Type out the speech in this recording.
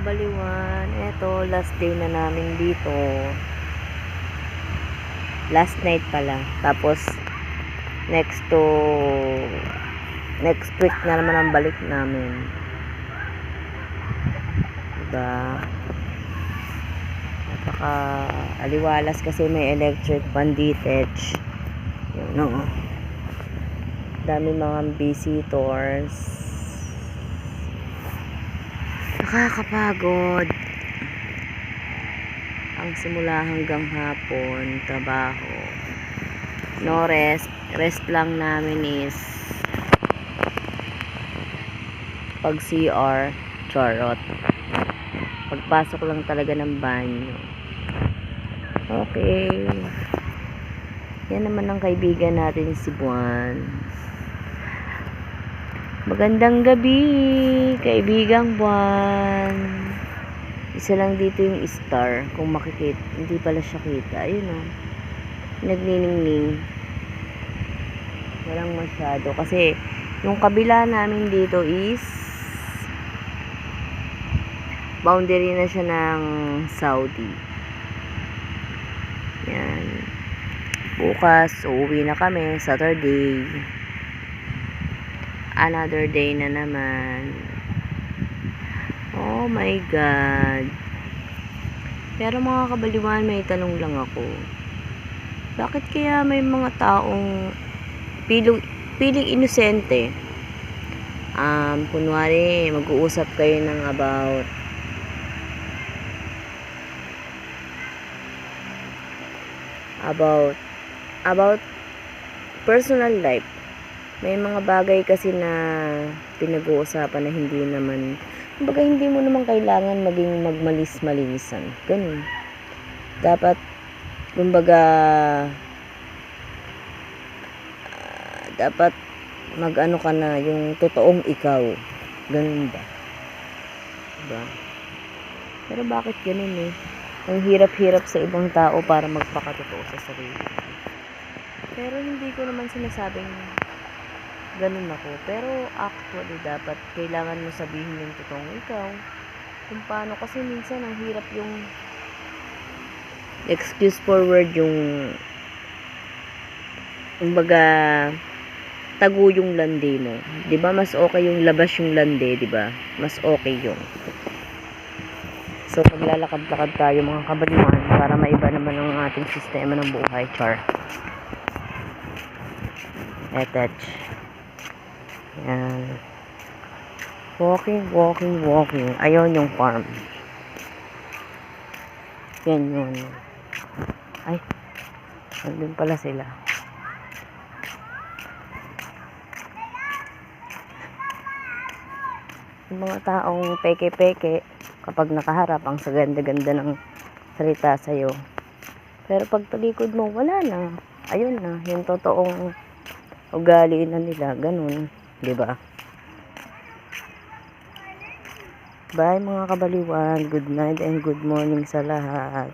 kabaliwan, eto last day na namin dito, last night pala, tapos next week na naman ang balik namin, diba? Napaka aliwalas kasi may electric banditech, yun, no? Dami mga visitors, nakakapagod ang simula hanggang hapon, trabaho, no rest. Rest lang namin is pag CR, charot, pagpasok lang talaga ng banyo. Okay, yan naman ang kaibigan natin si Buwan. Magandang gabi, kaibigang Buwan. Isa lang dito yung star, kung makikita, hindi pala siya kita. Ayun o, nagniningning. Walang masyado kasi yung kabila namin dito is boundary na siya ng Saudi. Yan, bukas uuwi na kami, Saturday. Another day na naman. Oh my God. Pero mga kabaliwan, may tanong lang ako. Bakit kaya may mga taong piling inosente? Kunwari, mag-uusap kayo ng about personal life. May mga bagay kasi na pinag-uusapan na hindi naman, kumbaga hindi mo naman kailangan maging magmalis-malisan. Ganun. Dapat, kumbaga, dapat mag-ano ka na, yung totoong ikaw. Ganun ba? Diba? Pero bakit ganun eh? Ang hirap-hirap sa ibang tao para magpakatotoo sa sarili. Pero hindi ko naman sinasabing ganun ako. Pero actually, dapat kailangan mo sabihin yung totoong ikaw. Kung paano, kasi minsan ang hirap yung excuse forward, yung kumbaga tago yung landi mo. 'Di ba? Mas okay yung labas yung landi, 'di ba? Mas okay yung. So, paglalakad-lakad tayo mga kabaliwan para maiba naman ang ating sistema ng buhay, char. Etach. Yan. Walking. Ayun yung farm. Yan yun. Ay, nandun pala sila. Yung mga taong peke-peke, kapag nakaharap, ang saganda-ganda ng salita sa'yo. Pero pag talikod mo, wala na. Ayun na, yung totoong ugali na nila, ganun. Diba? Bye mga kabaliwan. Good night and good morning sa lahat.